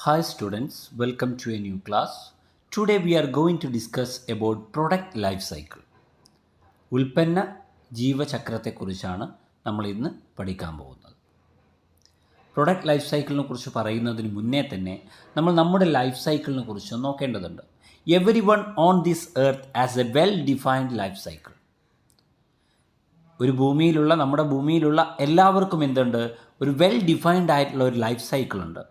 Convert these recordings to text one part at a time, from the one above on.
Hi students, welcome to a new class. Today we are going to discuss about product life cycle. ഉൽപ്പന്ന ജീവചക്രത്തെക്കുറിച്ചാണ് നമ്മൾ ഇന്ന് പഠിക്കാൻ പോകുന്നത്. Product life സൈക്കിളിനെ കുറിച്ച് പറയുന്നതിന് മുന്നേ തന്നെ നമ്മൾ നമ്മുടെ ലൈഫ് സൈക്കിളിനെ കുറിച്ച് നോക്കേണ്ടതുണ്ട്. Every one on this earth as a well defined life cycle. നമ്മുടെ ഭൂമിയിലുള്ള എല്ലാവർക്കും എന്തുണ്ട്? ഒരു വെൽ ഡിഫൈൻഡ് ആയിട്ടുള്ള ഒരു ലൈഫ് സൈക്കിൾ ഉണ്ട്.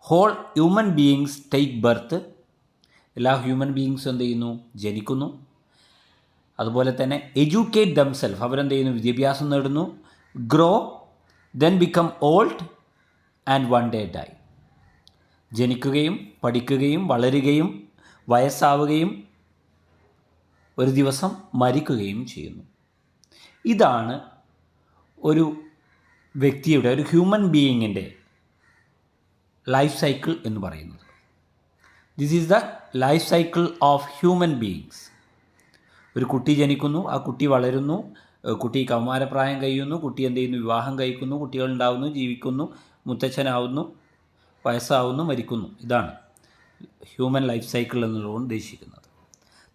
Whole human beings take birth. എല്ലാ ഹ്യൂമൻ ബീയിങ്സും എന്ത് ചെയ്യുന്നു? ജനിക്കുന്നു. അതുപോലെ തന്നെ എഡ്യൂക്കേറ്റ് ദംസെൽഫ്, അവരെന്ത് ചെയ്യുന്നു? വിദ്യാഭ്യാസം നേടുന്നു. Grow, then become old and one day die. ജനിക്കുകയും പഠിക്കുകയും വളരുകയും വയസ്സാവുകയും ഒരു ദിവസം മരിക്കുകയും ചെയ്യുന്നു. ഇതാണ് ഒരു വ്യക്തിയുടെ, ഒരു ഹ്യൂമൻ ബീയിങ്ങിൻ്റെ ലൈഫ് സൈക്കിൾ എന്ന് പറയുന്നത്. This is the life cycle of human beings. ഒരു കുട്ടി ജനിക്കുന്നു, ആ കുട്ടി വളരുന്നു, കുട്ടി കൗമാരപ്രായം കഴിയുന്നു, കുട്ടി എന്ത് ചെയ്യുന്നു? വിവാഹം കഴിക്കുന്നു, കുട്ടികളുണ്ടാവുന്നു, ജീവിക്കുന്നു, മുത്തച്ഛനാവുന്നു, വയസ്സാവുന്നു, മരിക്കുന്നു. ഇതാണ് ഹ്യൂമൻ ലൈഫ് സൈക്കിൾ എന്നുള്ളതുകൊണ്ട് ഉദ്ദേശിക്കുന്നത്.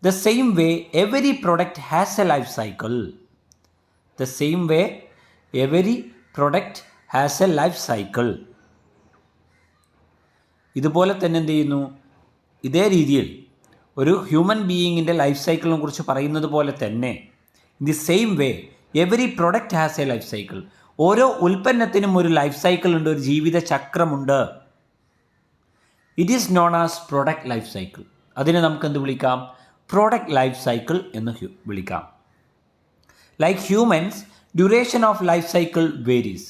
The same way every product has a life cycle. The same way every product has a life cycle. ഇതുപോലെ തന്നെ എന്ത് ചെയ്യുന്നു? ഇതേ രീതിയിൽ ഒരു ഹ്യൂമൻ ബീയിങ്ങിൻ്റെ ലൈഫ് സൈക്കിളിനെ കുറിച്ച് പറയുന്നത് പോലെ തന്നെ in the same way every product has a life cycle. ഓരോ ഉൽപ്പന്നത്തിനും ഒരു ലൈഫ് സൈക്കിൾ ഉണ്ട്, ഒരു ജീവിത ചക്രമുണ്ട്. It is known as product life cycle. അതിനെ നമുക്ക് എന്ത് വിളിക്കാം? പ്രൊഡക്റ്റ് ലൈഫ് സൈക്കിൾ എന്ന് വിളിക്കാം. Like humans, duration of life cycle varies.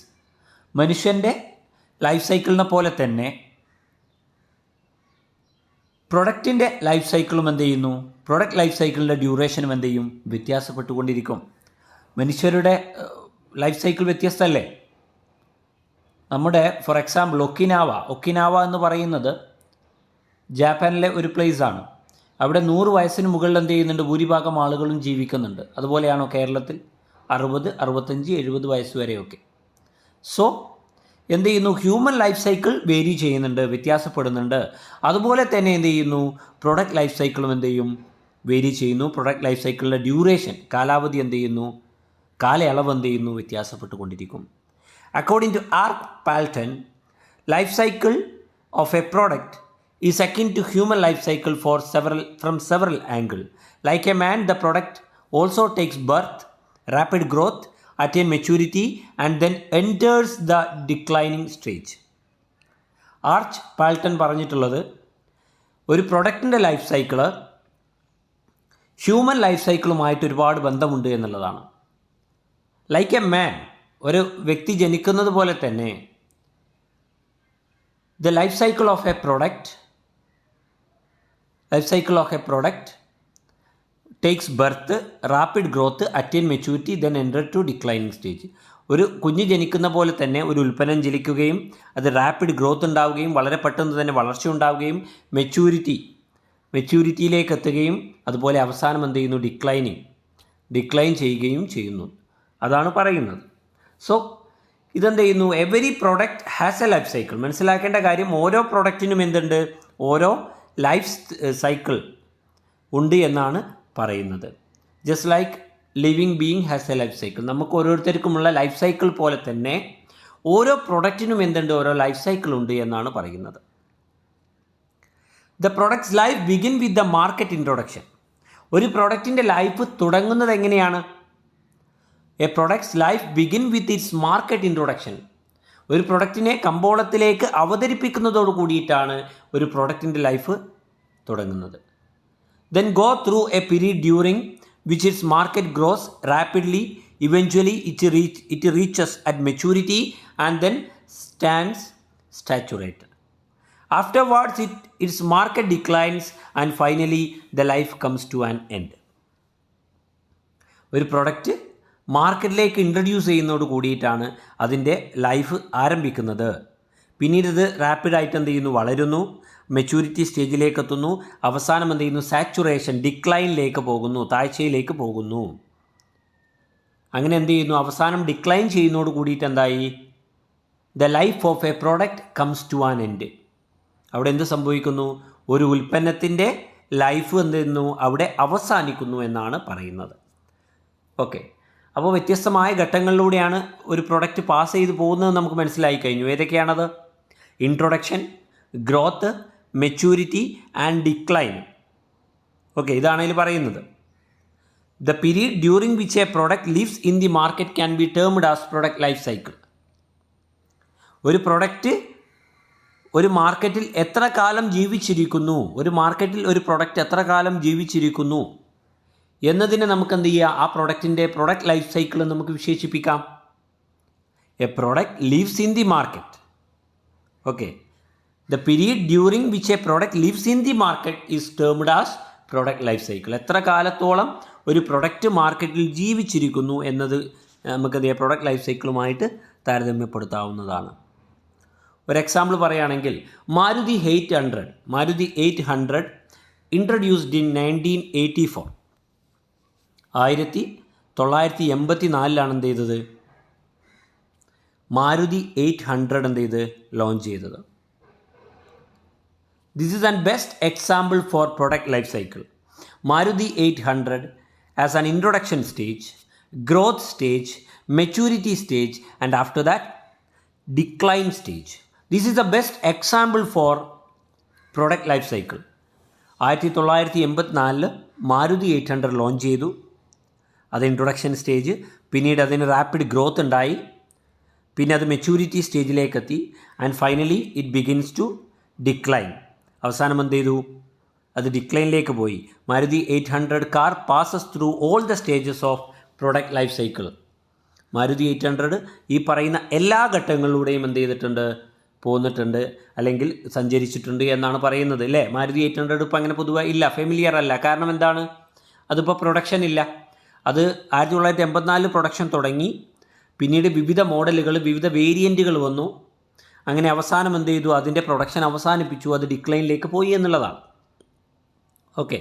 മനുഷ്യൻ്റെ ലൈഫ് സൈക്കിളിനെ പോലെ തന്നെ പ്രൊഡക്റ്റിൻ്റെ ലൈഫ് സൈക്കിളും എന്ത് ചെയ്യുന്നു? പ്രൊഡക്റ്റ് ലൈഫ് സൈക്കിളിൻ്റെ ഡ്യൂറേഷനും എന്ത് ചെയ്യും? വ്യത്യാസപ്പെട്ടുകൊണ്ടിരിക്കും. മനുഷ്യരുടെ ലൈഫ് സൈക്കിൾ വ്യത്യസ്തമല്ലേ? നമ്മുടെ ഫോർ എക്സാമ്പിൾ ഒക്കിനാവ എന്ന് പറയുന്നത് ജാപ്പാനിലെ ഒരു പ്ലേസാണ്. അവിടെ 100 വയസ്സിന് മുകളിൽ എന്ത് ചെയ്യുന്നുണ്ട്? ഭൂരിഭാഗം ആളുകളും ജീവിക്കുന്നുണ്ട്. അതുപോലെയാണോ കേരളത്തിൽ? 60, 65, 70 വയസ്സ് വരെയൊക്കെ. സോ എന്ത് ചെയ്യുന്നു? ഹ്യൂമൻ ലൈഫ് സൈക്കിൾ വേരി ചെയ്യുന്നുണ്ട്, വ്യത്യാസപ്പെടുന്നുണ്ട്. അതുപോലെ തന്നെ എന്ത് ചെയ്യുന്നു? പ്രൊഡക്റ്റ് ലൈഫ് സൈക്കിളും എന്ത് ചെയ്യും? വേരി ചെയ്യുന്നു. പ്രൊഡക്റ്റ് ലൈഫ് സൈക്കിളിൻ്റെ ഡ്യൂറേഷൻ, കാലാവധി എന്ത് ചെയ്യുന്നു? കാലയളവ് എന്ത് ചെയ്യുന്നു? വ്യത്യാസപ്പെട്ടുകൊണ്ടിരിക്കും. According to Arch Patton, life cycle of a product is akin to human life cycle from several angle. Like a man, the product also takes birth, rapid growth, attain maturity and then enters the declining stage. Arch Patton പറഞ്ഞിട്ടുള്ളത് ഒരു പ്രൊഡക്റ്റിൻ്റെ life cycle human life സൈക്കിളുമായിട്ട് ഒരുപാട് ബന്ധമുണ്ട് എന്നുള്ളതാണ്. Like a മാൻ, ഒരു വ്യക്തി ജനിക്കുന്നത് പോലെ തന്നെ the life cycle of a product takes birth, rapid growth, attain maturity, then enter to declining stage. ഒരു കുഞ്ഞ് ജനിക്കുന്ന പോലെ തന്നെ ഒരു ഉൽപ്പന്നം ജനിക്കുകയും അത് റാപ്പിഡ് ഗ്രോത്ത് ഉണ്ടാവുകയും വളരെ പെട്ടെന്ന് തന്നെ വളർച്ച ഉണ്ടാവുകയും മെച്യൂരിറ്റിയിലേക്ക് എത്തുകയും അതുപോലെ അവസാനം എന്ത് ചെയ്യുന്നു? ഡിക്ലൈൻ ചെയ്യുകയും ചെയ്യുന്നു. അതാണ് പറയുന്നത്. സോ ഇതെന്ത് ചെയ്യുന്നു? Every product has a life cycle. മനസ്സിലാക്കേണ്ട കാര്യം, ഓരോ പ്രൊഡക്റ്റിനും എന്തുണ്ട്? ഓരോ ലൈഫ് സൈക്കിൾ ഉണ്ട് എന്നാണ് പറയുന്നത്. Just like living being has a life cycle. നമുക്ക് ഓരോരുത്തർക്കുമുള്ള ലൈഫ് സൈക്കിൾ പോലെ തന്നെ ഓരോ പ്രൊഡക്റ്റിനും എന്തുണ്ട്? ഓരോ ലൈഫ് സൈക്കിൾ ഉണ്ട് എന്നാണ് പറയുന്നത്. The products life begin with the market introduction. ഒരു പ്രൊഡക്റ്റിൻ്റെ ലൈഫ് തുടങ്ങുന്നത് എങ്ങനെയാണ്? A products life begin with its market introduction. ഒരു പ്രൊഡക്റ്റിനെ കമ്പോളത്തിലേക്ക് അവതരിപ്പിക്കുന്നതോട് കൂടിയിട്ടാണ് ഒരു പ്രൊഡക്റ്റിൻ്റെ ലൈഫ് തുടങ്ങുന്നത്. Then go through a period during which its market grows rapidly. Eventually it reaches at maturity and then stands saturated. Afterwards its market declines and finally the life comes to an end. ഒരു product മാർക്കറ്റിലേക്ക് introduce ചെയ്യുന്നതോട് കൂടിയിട്ടാണ് അതിൻ്റെ life ആരംഭിക്കുന്നത്. പിന്നീട് ഇത് റാപ്പിഡായിട്ട് എന്ത് ചെയ്യുന്നു? വളരുന്നു, മെച്യൂരിറ്റി സ്റ്റേജിലേക്ക് എത്തുന്നു, അവസാനം എന്ത് ചെയ്യുന്നു? സാച്ചുറേഷൻ, ഡിക്ലൈനിലേക്ക് പോകുന്നു, താഴ്ചയിലേക്ക് പോകുന്നു. അങ്ങനെ എന്ത് ചെയ്യുന്നു? അവസാനം ചെയ്യുന്നതോട് കൂടിയിട്ട് എന്തായി? The life of a product comes to an end. അവിടെ എന്ത് സംഭവിക്കുന്നു? ഒരു ഉൽപ്പന്നത്തിൻ്റെ ലൈഫ് എന്ത് ചെയ്യുന്നു? അവിടെ അവസാനിക്കുന്നു എന്നാണ് പറയുന്നത്. ഓക്കെ, അപ്പോൾ വ്യത്യസ്തമായ ഘട്ടങ്ങളിലൂടെയാണ് ഒരു പ്രൊഡക്റ്റ് പാസ് ചെയ്ത് പോകുന്നത് നമുക്ക് മനസ്സിലായി കഴിഞ്ഞു. ഏതൊക്കെയാണത്? Introduction, growth, maturity and decline. Okay, ഇതാണ് ഇതിൽ പറയുന്നത്. The period during which a product lives in the market can be termed as product life cycle. ഒരു പ്രൊഡക്റ്റ് ഒരു മാർക്കറ്റിൽ എത്ര കാലം ജീവിച്ചിരിക്കുന്നു, ഒരു മാർക്കറ്റിൽ ഒരു പ്രൊഡക്റ്റ് എത്ര കാലം ജീവിച്ചിരിക്കുന്നു എന്നതിനെ നമുക്ക് എന്ത് ചെയ്യുക? ആ പ്രൊഡക്റ്റിൻ്റെ പ്രൊഡക്റ്റ് ലൈഫ് സൈക്കിൾ നമുക്ക് വിശേഷിപ്പിക്കാം. A product leaves in the market. Okay, the period during which a product lives in the market is termed as product life cycle. എത്ര കാലത്തോളം ഒരു പ്രൊഡക്റ്റ് മാർക്കറ്റിൽ ജീവിച്ചിരിക്കുന്നു എന്നത് നമുക്കത് പ്രൊഡക്റ്റ് ലൈഫ് സൈക്കിളുമായിട്ട് താരതമ്യപ്പെടുത്താവുന്നതാണ്. ഒരു എക്സാമ്പിൾ പറയുകയാണെങ്കിൽ മാരുതി 800 ഇൻട്രൊഡ്യൂസ്ഡ് ഇൻ 1984. 1984 എന്ത് ചെയ്തത്? മാരുതി 800 എന്ത് ചെയ്ത് ലോഞ്ച് ചെയ്തത്. This is an best example for product life cycle. Maruti 800 as an introduction stage, growth stage, maturity stage, and after that, decline stage. This is the best example for product life cycle. 1984 Maruti 800 launch ചെയ്തു. അത് introduction stage, പിന്നീട് അതിന് rapid growth ഉണ്ടായി, പിന്നെ അത് maturity സ്റ്റേജിലേക്ക് എത്തി, and finally it begins to decline. അവസാനം എന്ത് ചെയ്തു? അത് ഡിക്ലൈനിലേക്ക് പോയി. Maruti 800 car passes through all the stages of product life cycle. Maruti 800 ഈ പറയുന്ന എല്ലാ ഘട്ടങ്ങളിലൂടെയും എന്ത് ചെയ്തിട്ടുണ്ട്? പോന്നിട്ടുണ്ട്, അല്ലെങ്കിൽ സഞ്ചരിച്ചിട്ടുണ്ട് എന്നാണ് പറയുന്നത്, അല്ലേ? മാരുതി 800 ഇപ്പോൾ അങ്ങനെ പൊതുവെ ഇല്ല, ഫെമിലിയർ അല്ല. കാരണം എന്താണ്? അതിപ്പോൾ പ്രൊഡക്ഷൻ ഇല്ല. അത് 1984 പ്രൊഡക്ഷൻ തുടങ്ങി, പിന്നീട് വിവിധ മോഡലുകൾ, വിവിധ വേരിയൻറ്റുകൾ വന്നു. അങ്ങനെ അവസാനം എന്ത് ചെയ്തു? അതിൻ്റെ പ്രൊഡക്ഷൻ അവസാനിപ്പിച്ചു, അത് ഡിക്ലൈനിലേക്ക് പോയി എന്നുള്ളതാണ്. Okay,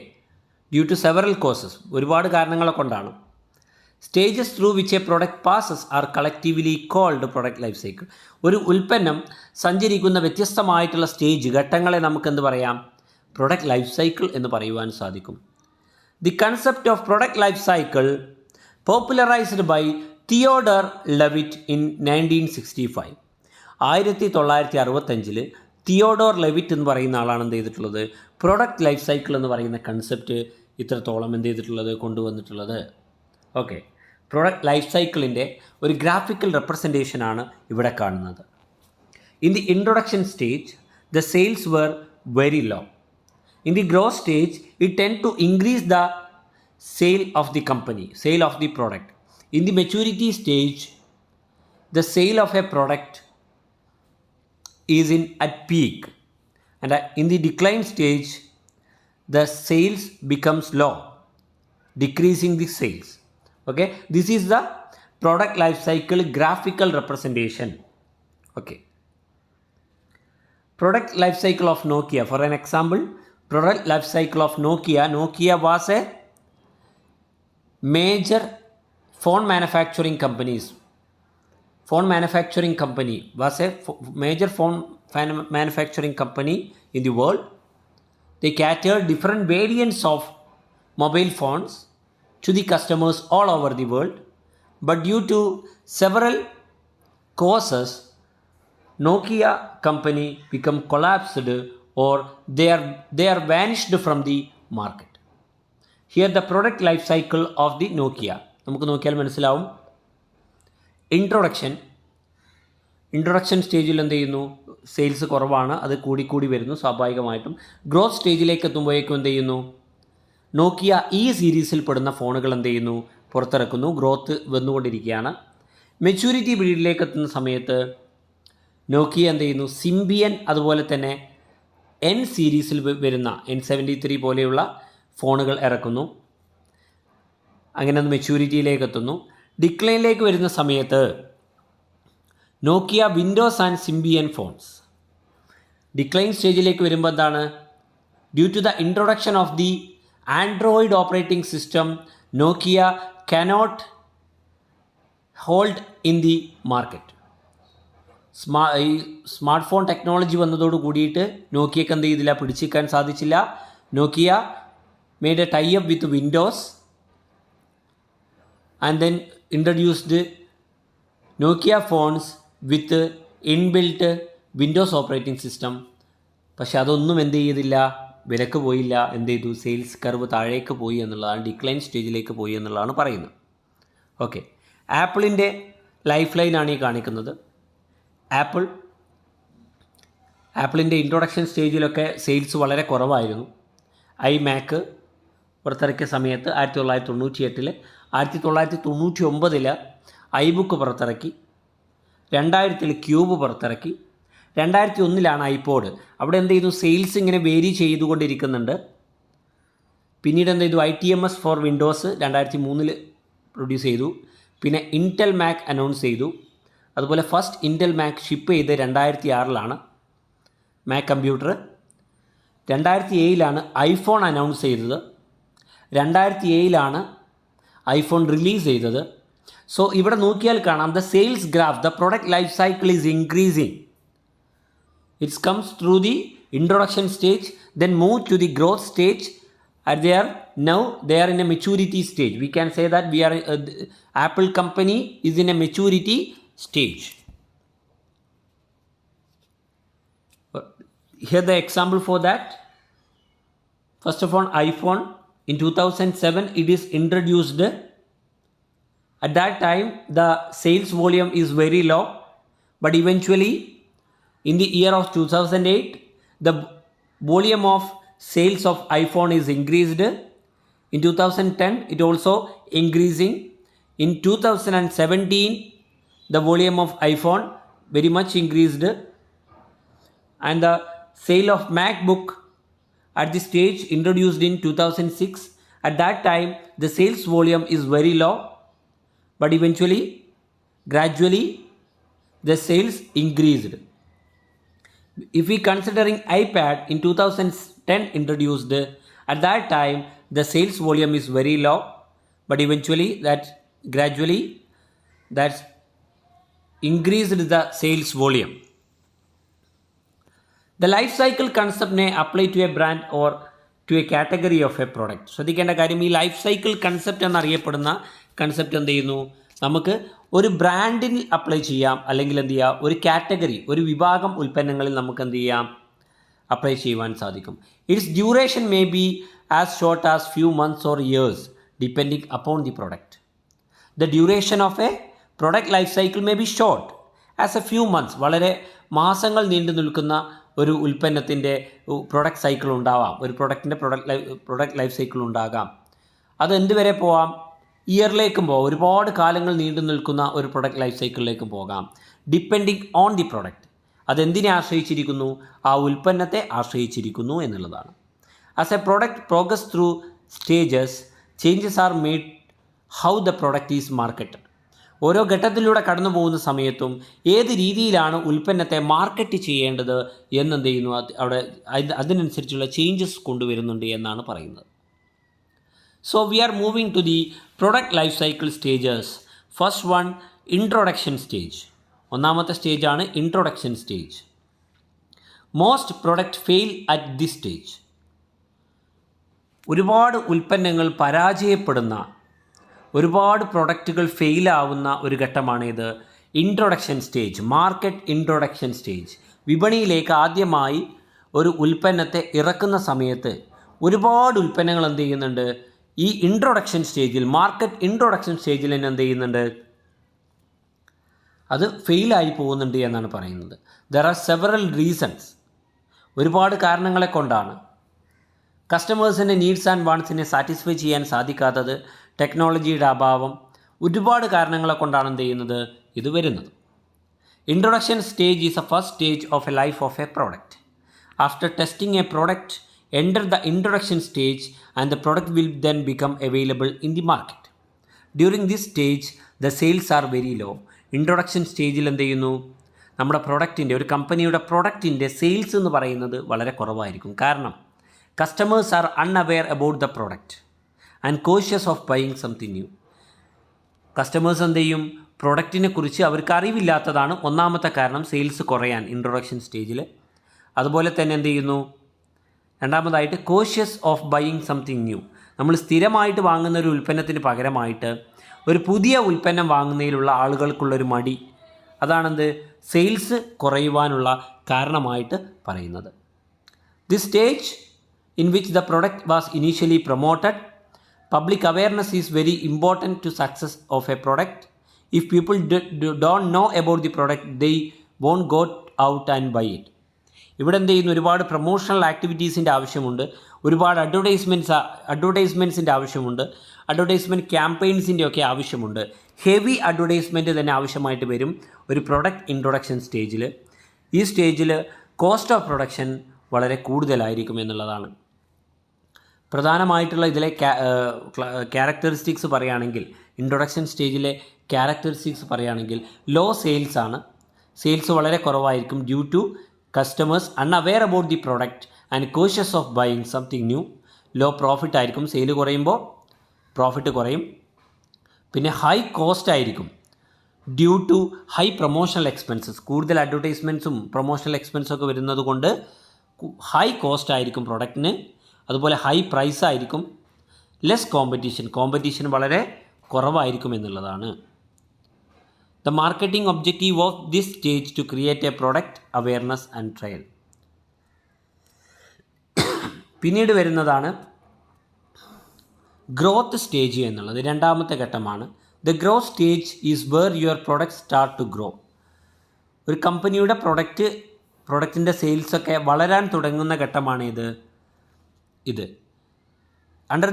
due to several causes, ഒരുപാട് കാരണങ്ങളെ കൊണ്ടാണ്. Stages through which a product passes are collectively called product life cycle. ഒരു ഉൽപ്പന്നം സഞ്ചരിക്കുന്ന വ്യത്യസ്തമായിട്ടുള്ള സ്റ്റേജ്, ഘട്ടങ്ങളെ നമുക്ക് എന്ത് പറയാം? പ്രൊഡക്റ്റ് ലൈഫ് സൈക്കിൾ എന്ന് പറയുവാൻ സാധിക്കും. The concept of product life cycle popularized by Theodore Levitt in 1965. 1965 Theodore Levitt എന്ന് പറയുന്ന ആളാണ് എന്ത് ചെയ്തിട്ടുള്ളത്? പ്രൊഡക്റ്റ് ലൈഫ് സൈക്കിൾ എന്ന് പറയുന്ന കൺസെപ്റ്റ് ഇത്രത്തോളം എന്ത് ചെയ്തിട്ടുള്ളത്? കൊണ്ടുവന്നിട്ടുള്ളത്. ഓക്കെ, പ്രൊഡക്റ്റ് ലൈഫ് സൈക്കിളിൻ്റെ ഒരു ഗ്രാഫിക്കൽ റെപ്രസെൻറ്റേഷനാണ് ഇവിടെ കാണുന്നത്. In the introduction stage the sales were very low. In the growth stage it tend to increase the sale of the company, sale of the product. In the maturity stage the sale of a product is at peak, and in the decline stage the sales becomes low, decreasing the sales. Okay, this is the product life cycle graphical representation. Okay, product life cycle of Nokia, for an example, product life cycle of Nokia was a major phone manufacturing company was a major phone manufacturing company in the world. They catered different variants of mobile phones to the customers all over the world. But due to several causes, Nokia company become collapsed, or they are vanished from the market. Here the product life cycle of the Nokia. നമുക്ക് നോക്കിയാൽ മനസ്സിലാവും. Introduction സ്റ്റേജിൽ എന്ത് ചെയ്യുന്നു? Sales കുറവാണ്, അത് കൂടിക്കൂടി വരുന്നു സ്വാഭാവികമായിട്ടും. ഗ്രോത്ത് സ്റ്റേജിലേക്ക് എത്തുമ്പോഴേക്കും എന്ത് ചെയ്യുന്നു? നോക്കിയ ഈ സീരീസിൽ പെടുന്ന ഫോണുകൾ എന്ത് ചെയ്യുന്നു? പുറത്തിറക്കുന്നു, ഗ്രോത്ത് വന്നുകൊണ്ടിരിക്കുകയാണ്. മെച്യൂരിറ്റി പീരീഡിലേക്ക് എത്തുന്ന സമയത്ത് നോക്കിയ എന്ത് ചെയ്യുന്നു? സിംബിയൻ, അതുപോലെ തന്നെ N സീരീസിൽ വരുന്ന N73 പോലെയുള്ള ഫോണുകൾ ഇറക്കുന്നു. അങ്ങനെ അത് മെച്യൂരിറ്റിയിലേക്ക് എത്തുന്നു. ഡിക്ലൈനിലേക്ക് വരുന്ന സമയത്ത് Nokia Windows and Symbian phones. Decline സ്റ്റേജിലേക്ക് വരുമ്പോൾ എന്താണ്? Due to the introduction of the Android operating system, Nokia cannot hold in the market. ഈ സ്മാർട്ട് ഫോൺ ടെക്നോളജി വന്നതോട് കൂടിയിട്ട് നോക്കിയക്ക് എന്ത് ചെയ്തില്ല, പിടിച്ചിരിക്കാൻ സാധിച്ചില്ല. നോക്കിയ made a tie-up with Windows and then introduced Nokia phones with inbuilt Windows operating system. പക്ഷെ അതൊന്നും എന്ത് ചെയ്തില്ല, വിലക്ക് പോയില്ല. എന്ത് ചെയ്തു, സെയിൽസ് കർവ് താഴേക്ക് പോയി എന്നുള്ളതാണ്, ഡിക്ലൈൻ സ്റ്റേജിലേക്ക് പോയി എന്നുള്ളതാണ് പറയുന്നത്. ഓക്കെ, ആപ്പിളിൻ്റെ ലൈഫ് ലൈനാണ് ഈ കാണിക്കുന്നത്. ആപ്പിളിൻ്റെ ഇൻട്രൊഡക്ഷൻ സ്റ്റേജിലൊക്കെ സെയിൽസ് വളരെ കുറവായിരുന്നു. iMac പുറത്തിറക്കിയ സമയത്ത് 1998, 1999 iBook പുറത്തിറക്കി, 2000 ക്യൂബ് പുറത്തിറക്കി, 2001 ഐപോഡ്. അവിടെ എന്ത് ചെയ്തു, സെയിൽസ് ഇങ്ങനെ വേരി ചെയ്തുകൊണ്ടിരിക്കുന്നുണ്ട്. പിന്നീട് എന്ത് ചെയ്തു, ITMS ഫോർ വിൻഡോസ് 2003 പ്രൊഡ്യൂസ് ചെയ്തു. പിന്നെ ഇൻറ്റൽ മാക് അനൗൺസ് ചെയ്തു. അതുപോലെ ഫസ്റ്റ് ഇൻറ്റൽ മാക് ഷിപ്പ് ചെയ്ത് 2006 മാക് കമ്പ്യൂട്ടർ. 2007 ഐഫോൺ അനൗൺസ് ചെയ്തത്. 2007 ഐഫോൺ റിലീസ് ചെയ്തത്. സോ ഇവിടെ നോക്കിയാൽ കാണാം, the sales graph, the product life cycle is increasing. It's comes through the introduction stage, then move to the growth stage. Now they are in a maturity stage. We can say that Apple company is in a maturity stage. Here the example for that. First of all, iPhone in 2007 it is introduced. At that time the sales volume is very low, but eventually in the year of 2008 the volume of sales of iPhone is increased. In 2010 it also increasing. In 2017 the volume of iPhone very much increased, and the sale of MacBook at this stage introduced in 2006. At that time the sales volume is very low, but eventually gradually the sales increased. If we considering iPad in 2010 introduced, at that time the sales volume is very low, but eventually that gradually that increased the sales volume. The life cycle concept may apply to a brand or to a category of a product. ശ്രദ്ധിക്കേണ്ട കാര്യം, ഈ life cycle concept എന്നറിയപ്പെടുന്ന concept എന്ത് ചെയ്യുന്നു, നമുക്ക് ഒരു ബ്രാൻഡിൽ apply ചെയ്യാം, അല്ലെങ്കിൽ എന്ത് ചെയ്യാം, ഒരു കാറ്റഗറി, ഒരു വിഭാഗം ഉൽപ്പന്നങ്ങളിൽ നമുക്ക് എന്ത് ചെയ്യാം, അപ്ലൈ ചെയ്യുവാൻ സാധിക്കും. It's duration may be as short as few months or years depending upon the product. The duration of a product life cycle may be short as A few months. വളരെ മാസങ്ങൾ നീണ്ടു നിൽക്കുന്ന ഒരു ഉൽപ്പന്നത്തിൻ്റെ പ്രൊഡക്റ്റ് സൈക്കിൾ ഉണ്ടാവാം, ഒരു പ്രൊഡക്റ്റിൻ്റെ product life cycle ഉണ്ടാകാം. അത് എന്തുവരെ പോവാം, ഇയറിലേക്കും പോകാം, ഒരുപാട് കാലങ്ങൾ നീണ്ടു നിൽക്കുന്ന ഒരു പ്രൊഡക്റ്റ് ലൈഫ് സൈക്കിളിലേക്കും പോകാം. ഡിപ്പെൻഡിങ് ഓൺ ദി പ്രൊഡക്റ്റ്, അതെന്തിനെ ആശ്രയിച്ചിരിക്കുന്നു, ആ ഉൽപ്പന്നത്തെ ആശ്രയിച്ചിരിക്കുന്നു എന്നുള്ളതാണ്. As A product progress through stages, changes are made how the product is marketed. ഓരോ ഘട്ടത്തിലൂടെ കടന്നു പോകുന്ന സമയത്തും ഏത് രീതിയിലാണ് ഉൽപ്പന്നത്തെ മാർക്കറ്റ് ചെയ്യേണ്ടത് എന്നെന്ത് ചെയ്യുന്നു, അവിടെ അതിനനുസരിച്ചുള്ള ചേഞ്ചസ് കൊണ്ടുവരുന്നുണ്ട് എന്നാണ് പറയുന്നത്. So we are moving to the product life cycle stages. First one, introduction stage. ഒന്നാമത്തെ സ്റ്റേജാണ് introduction stage. Most product fail at this stage. ഒരുപാട് ഉൽപ്പന്നങ്ങൾ പരാജയപ്പെടുന്ന, ഒരുപാട് പ്രൊഡക്റ്റുകൾ ഫെയിലാവുന്ന ഒരു ഘട്ടമാണ് ഇത് introduction stage, market introduction stage. വിപണിയിലേക്ക് ആദ്യമായി ഒരു ഉൽപ്പന്നത്തെ ഇറക്കുന്ന സമയത്ത് ഒരുപാട് ഉൽപ്പന്നങ്ങൾ എന്ത് ചെയ്യുന്നുണ്ട്, ഈ ഇൻട്രൊഡക്ഷൻ സ്റ്റേജിൽ, മാർക്കറ്റ് ഇൻട്രൊഡക്ഷൻ സ്റ്റേജിൽ തന്നെ എന്ത് ചെയ്യുന്നുണ്ട്, അത് ഫെയിലായി പോകുന്നുണ്ട് എന്നാണ് പറയുന്നത്. There are several reasons. ഒരുപാട് കാരണങ്ങളെ കൊണ്ടാണ്. കസ്റ്റമേഴ്സിൻ്റെ നീഡ്സ് ആൻഡ് വാണ്ട്സിനെ സാറ്റിസ്ഫൈ ചെയ്യാൻ സാധിക്കാത്തത്, ടെക്നോളജിയുടെ അഭാവം, ഒരുപാട് കാരണങ്ങളെ കൊണ്ടാണ് എന്ത് ചെയ്യുന്നത്, ഇത് വരുന്നത്. Introduction stage is A first stage of A life of a product. After testing A product, enter the introduction stage and the product will then become available in the market. During this stage the sales are very low. Introduction സ്റ്റേജിൽ എന്ത് ചെയ്യുന്നു, നമ്മുടെ പ്രൊഡക്റ്റിൻ്റെ, ഒരു കമ്പനിയുടെ പ്രൊഡക്റ്റിൻ്റെ sales എന്ന് പറയുന്നത് വളരെ കുറവായിരിക്കും. കാരണം customers R unaware about the product and cautious of buying something new. Customers എന്ത് ചെയ്യും, പ്രൊഡക്റ്റിനെ കുറിച്ച് അവർക്ക് അറിവില്ലാത്തതാണ് ഒന്നാമത്തെ കാരണം സെയിൽസ് കുറയാൻ ഇൻട്രൊഡക്ഷൻ സ്റ്റേജിൽ. അതുപോലെ തന്നെ എന്ത് ചെയ്യുന്നു, രണ്ടാമതായിട്ട് cautious of buying something new. നമ്മൾ സ്ഥിരമായിട്ട് വാങ്ങുന്ന ഒരു ഉൽപ്പന്നത്തിന് പകരമായിട്ട് ഒരു പുതിയ ഉൽപ്പന്നം വാങ്ങുന്നതിലുള്ള ആളുകൾക്കുള്ളൊരു മടി, അതാണെന്ത് സെയിൽസ് കുറയുവാനുള്ള കാരണമായിട്ട് പറയുന്നത്. The stage in which the product was initially promoted, public awareness is very important to success of a product. If people don't know about the product they won't go out and buy it. ഇവിടെ എന്ത് ചെയ്യുന്നു, ഒരുപാട് promotional ആക്ടിവിറ്റീസിൻ്റെ ആവശ്യമുണ്ട്, ഒരുപാട് അഡ്വർടൈസ്മെൻറ്റ്സിൻ്റെ ആവശ്യമുണ്ട്, advertisement ക്യാമ്പയിൻസിൻ്റെ ഒക്കെ ആവശ്യമുണ്ട്. Heavy advertisement തന്നെ ആവശ്യമായിട്ട് വരും ഒരു പ്രൊഡക്റ്റ് ഇൻട്രൊഡക്ഷൻ സ്റ്റേജിൽ. ഈ സ്റ്റേജിൽ കോസ്റ്റ് ഓഫ് പ്രൊഡക്ഷൻ വളരെ കൂടുതലായിരിക്കും എന്നുള്ളതാണ് പ്രധാനമായിട്ടുള്ള ഇതിലെ ക്യാരക്ടറിസ്റ്റിക്സ് പറയുകയാണെങ്കിൽ, ഇൻട്രൊഡക്ഷൻ സ്റ്റേജിലെ ക്യാരക്ടറിസ്റ്റിക്സ് പറയുകയാണെങ്കിൽ ലോ സെയിൽസ് ആണ്. സെയിൽസ് വളരെ കുറവായിരിക്കും due to customers unaware about the product and cautious of buying something new. Low profit ആയിരിക്കും, സെയിൽ കുറയുമ്പോൾ പ്രോഫിറ്റ് കുറയും. പിന്നെ ഹൈ കോസ്റ്റ് ആയിരിക്കും due to high promotional expenses. കൂടുതൽ അഡ്വർടൈസ്മെൻറ്റ്സും പ്രൊമോഷണൽ എക്സ്പെൻസൊക്കെ വരുന്നത് കൊണ്ട് ഹൈ കോസ്റ്റ് ആയിരിക്കും പ്രൊഡക്റ്റിന്. അതുപോലെ ഹൈ പ്രൈസ് ആയിരിക്കും. ലെസ് കോമ്പറ്റീഷൻ വളരെ കുറവായിരിക്കും എന്നുള്ളതാണ്. The marketing objective of this stage to create a product awareness and trial. പിന്നീട് വരുന്നതാണ് ഗ്രോത്ത് സ്റ്റേജ് എന്നുള്ളത്, രണ്ടാമത്തെ ഘട്ടമാണ്. The growth stage is where your product start to grow. ഒരു കമ്പനിയുടെ പ്രൊഡക്റ്റിൻ്റെ സെയിൽസൊക്കെ വളരാൻ തുടങ്ങുന്ന ഘട്ടമാണ് ഇത്. Under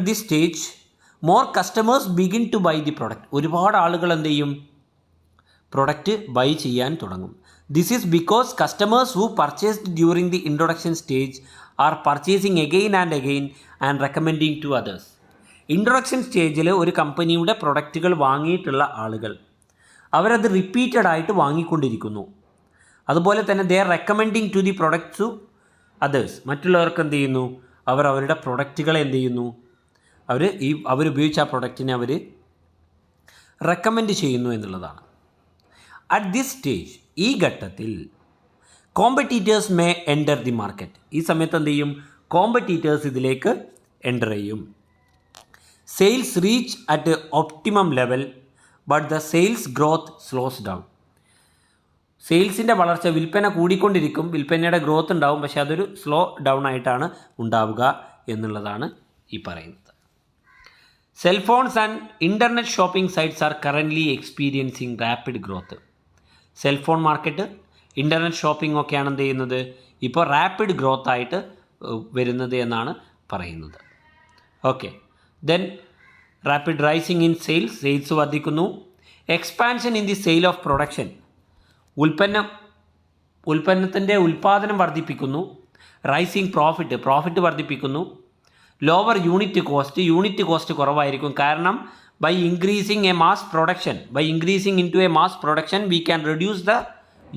the stage more customers begin to buy the product. ഒരുപാട് ആളുകൾ എന്ത് ചെയ്യും, പ്രൊഡക്റ്റ് ബൈ ചെയ്യാൻ തുടങ്ങും. This is because customers who purchased during the introduction stage are purchasing again and recommending to others. Introduction സ്റ്റേജിൽ ഒരു കമ്പനിയുടെ പ്രൊഡക്റ്റുകൾ വാങ്ങിയിട്ടുള്ള ആളുകൾ അവരത് റിപ്പീറ്റഡ് ആയിട്ട് വാങ്ങിക്കൊണ്ടിരിക്കുന്നു. അതുപോലെ തന്നെ they are recommending to the products to others. മറ്റുള്ളവർക്ക് എന്ത് ചെയ്യുന്നു, അവരുടെ പ്രൊഡക്റ്റുകളെ എന്ത് ചെയ്യുന്നു, അവരുപയോഗിച്ച ആ പ്രൊഡക്റ്റിനെ അവർ റെക്കമെൻഡ് ചെയ്യുന്നു എന്നുള്ളതാണ്. അറ്റ് ദിസ് സ്റ്റേജ്, ഈ ഘട്ടത്തിൽ competitors may enter the market. ഈ സമയത്ത് എന്ത് ചെയ്യും, കോമ്പറ്റീറ്റേഴ്സ് ഇതിലേക്ക് എൻ്റർ ചെയ്യും. Sales reach at optimum level but the sales growth slows down. സെയിൽസിൻ്റെ വളർച്ച, വിൽപ്പന കൂടിക്കൊണ്ടിരിക്കും, വിൽപ്പനയുടെ ഗ്രോത്ത് ഉണ്ടാവും, പക്ഷേ അതൊരു സ്ലോ ഡൗൺ ആയിട്ടാണ് ഉണ്ടാവുക എന്നുള്ളതാണ് ഈ പറയുന്നത്. Cell phones and internet shopping sites R currently experiencing rapid growth. Cellphone market, internet shopping ഒക്കെയാണ് എന്ത് ചെയ്യുന്നത്, ഇപ്പോൾ റാപ്പിഡ് ഗ്രോത്ത് ആയിട്ട് വരുന്നത് എന്നാണ് പറയുന്നത്. Okay, then rapid rising in sales വർദ്ധിക്കുന്നു. Expansion in the sale of production, ഉൽപ്പന്നത്തിൻ്റെ ഉൽപ്പാദനം വർദ്ധിപ്പിക്കുന്നു. റൈസിങ് പ്രോഫിറ്റ് വർദ്ധിപ്പിക്കുന്നു. ലോവർ യൂണിറ്റ് കോസ്റ്റ് കുറവായിരിക്കും. കാരണം by increasing into a mass production we can reduce the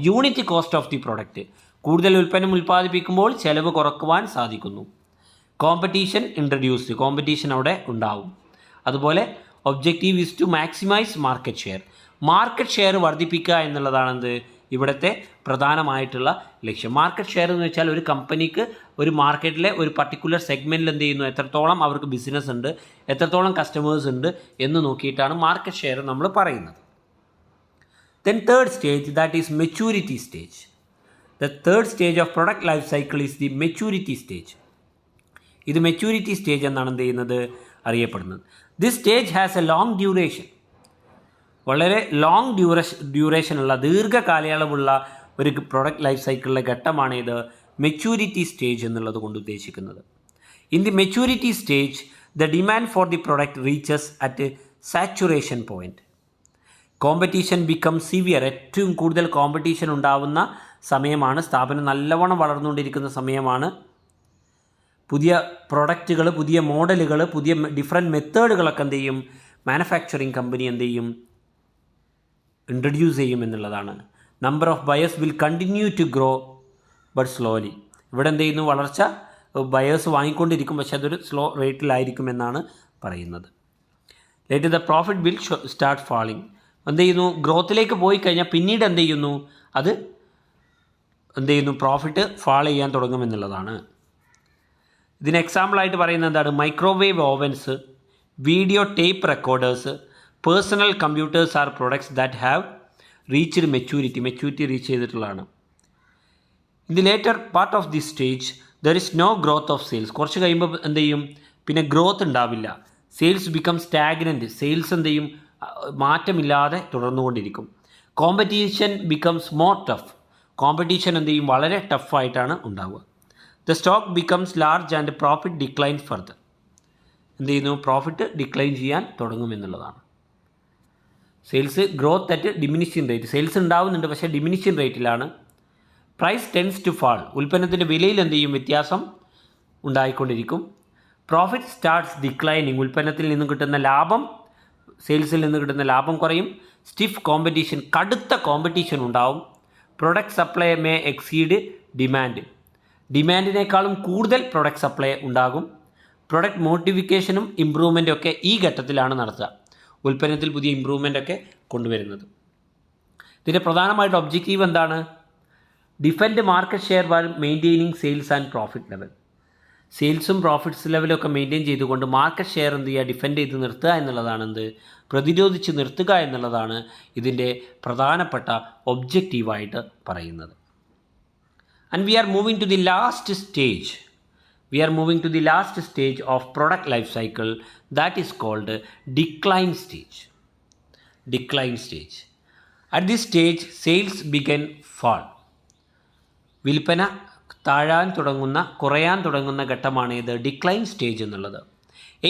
unit cost of the product. കൂടുതൽ ഉൽപ്പന്നം ഉൽപ്പാദിപ്പിക്കുമ്പോൾ ചെലവ് കുറക്കുവാൻ സാധിക്കുന്നു. കോമ്പറ്റീഷൻ അവിടെ ഉണ്ടാവും. അതുപോലെ objective is to maximize market share വർദ്ധിപ്പിക്കുക എന്നുള്ളതാണ് ഇവിടുത്തെ പ്രധാനമായിട്ടുള്ള ലക്ഷ്യം. മാർക്കറ്റ് ഷെയർ എന്ന് വെച്ചാൽ ഒരു കമ്പനിക്ക് ഒരു മാർക്കറ്റിലെ ഒരു പർട്ടിക്കുലർ സെഗ്മെൻറ്റിൽ എന്ത് ചെയ്യുന്നു, എത്രത്തോളം അവർക്ക് ബിസിനസ് ഉണ്ട്, എത്രത്തോളം കസ്റ്റമേഴ്സ് ഉണ്ട് എന്ന് നോക്കിയിട്ടാണ് മാർക്കറ്റ് ഷെയർ നമ്മൾ പറയുന്നത്. Then third stage, that is maturity stage. The third stage of product life cycle is the maturity stage. ഇത് മെച്യൂരിറ്റി സ്റ്റേജ് എന്നാണ് എന്ത് ചെയ്യുന്നത്, അറിയപ്പെടുന്നത്. This stage has A long duration. വളരെ ലോങ് ഡ്യൂറേഷനുള്ള ദീർഘകാലയളവുള്ള ഒരു പ്രൊഡക്റ്റ് ലൈഫ് സൈക്കിളിലെ ഘട്ടമാണ് ഇത് മെച്യൂരിറ്റി സ്റ്റേജ് എന്നുള്ളത് കൊണ്ട് ഉദ്ദേശിക്കുന്നത്. In the maturity stage the demand for the product reaches at saturation point. Competition become severe. ഏറ്റവും കൂടുതൽ കോമ്പറ്റീഷൻ ഉണ്ടാവുന്ന സമയമാണ്. സ്ഥാപനം നല്ലവണ്ണം വളർന്നുകൊണ്ടിരിക്കുന്ന സമയമാണ്. പുതിയ പ്രൊഡക്റ്റുകൾ, പുതിയ മോഡലുകൾ, പുതിയ ഡിഫറെൻറ്റ് മെത്തേഡുകളൊക്കെ എന്ത് ചെയ്യും, മാനുഫാക്ചറിങ് കമ്പനി എന്ത് ചെയ്യും, ഇൻട്രൊഡ്യൂസ് ചെയ്യും എന്നുള്ളതാണ്. Number of buyers will continue to grow but slowly. ഇവിടെ എന്ത് ചെയ്യുന്നു, വളർച്ച, ബയേഴ്സ് വാങ്ങിക്കൊണ്ടിരിക്കും, പക്ഷേ അതൊരു സ്ലോ റേറ്റിലായിരിക്കും എന്നാണ് പറയുന്നത്. Later the profit will start falling. എന്ത് ചെയ്യുന്നു? ഗ്രോത്തിലേക്ക് പോയി കഴിഞ്ഞാൽ പിന്നീട് എന്ത് ചെയ്യുന്നു? അത് എന്ത് ചെയ്യുന്നു? പ്രോഫിറ്റ് ഫാൾ ചെയ്യാൻ തുടങ്ങുമെന്നുള്ളതാണ്. ഇതിന് എക്സാമ്പിളായിട്ട് പറയുന്നത് എന്താണ്? Microwave ovens, video tape recorders, personal computers are products that have reached maturity reach ചെയ്തിട്ടുള്ളതാണ്. In the later part of the stage there is no growth of sales. കുറച്ച് കഴിയുമ്പോൾ എന്ത് ചെയ്യും? പിന്നെ ഗ്രോത്ത് ഉണ്ടാവില്ല. Sales become stagnant. സെയിൽസ് എന്ത് ചെയ്യും? മാറ്റമില്ലാതെ തുടർന്നുകൊണ്ടിരിക്കും. Competition becomes more tough. Competition എന്ത് ചെയ്യും? വളരെ ടഫായിട്ടാണ് ഉണ്ടാവുക. The stock becomes large and profit decline further. എന്ത് ചെയ്യുന്നു? പ്രോഫിറ്റ് ഡിക്ലൈൻ ചെയ്യാൻ തുടങ്ങുമെന്നുള്ളതാണ്. Sales growth at diminishing rate. Sales ഉണ്ടാവുന്നുണ്ട്, പക്ഷേ ഡിമിനിഷിങ് റേറ്റിലാണ്. Price tends to fall. ഉൽപ്പന്നത്തിൻ്റെ വിലയിൽ എന്ത് ചെയ്യും? വ്യത്യാസം ഉണ്ടായിക്കൊണ്ടിരിക്കും. Profit starts declining. ഉൽപ്പന്നത്തിൽ നിന്ന് കിട്ടുന്ന ലാഭം, സെയിൽസിൽ നിന്ന് കിട്ടുന്ന ലാഭം കുറയും. Stiff competition. കടുത്ത കോമ്പറ്റീഷൻ ഉണ്ടാവും. Product supply may exceed demand. ഡിമാൻഡിനേക്കാളും കൂടുതൽ പ്രൊഡക്റ്റ് സപ്ലൈ ഉണ്ടാകും. പ്രൊഡക്റ്റ് മോഡിഫിക്കേഷനും ഇമ്പ്രൂവ്മെൻറ്റും ഒക്കെ ഈ ഘട്ടത്തിലാണ് നടത്തുക. ഉൽപ്പന്നത്തിൽ പുതിയ ഇമ്പ്രൂവ്മെൻ്റ് ഒക്കെ കൊണ്ടുവരുന്നത്. ഇതിൻ്റെ പ്രധാനമായിട്ട് ഒബ്ജക്റ്റീവ് എന്താണ്? Defend market share while maintaining sales and profit level. സെയിൽസും പ്രോഫിറ്റ്സ് ലെവലൊക്കെ മെയിൻറ്റെയിൻ ചെയ്തുകൊണ്ട് മാർക്കറ്റ് ഷെയർ എന്ത് ചെയ്യുക? ഡിഫെൻഡ് ചെയ്ത് നിർത്തുക എന്നുള്ളതാണ്. എന്ത്? പ്രതിരോധിച്ച് നിർത്തുക എന്നുള്ളതാണ് ഇതിൻ്റെ പ്രധാനപ്പെട്ട ഒബ്ജക്റ്റീവായിട്ട് പറയുന്നത്. And we are moving to the last stage. We are moving to the last stage of product life cycle, that is called decline stage. Decline stage. At this stage, sales begin fall. വിൽപ്പന കുറയാൻ തുടങ്ങുന്ന ഘട്ടമാണ് ഇത് decline stage എന്നുള്ളത്.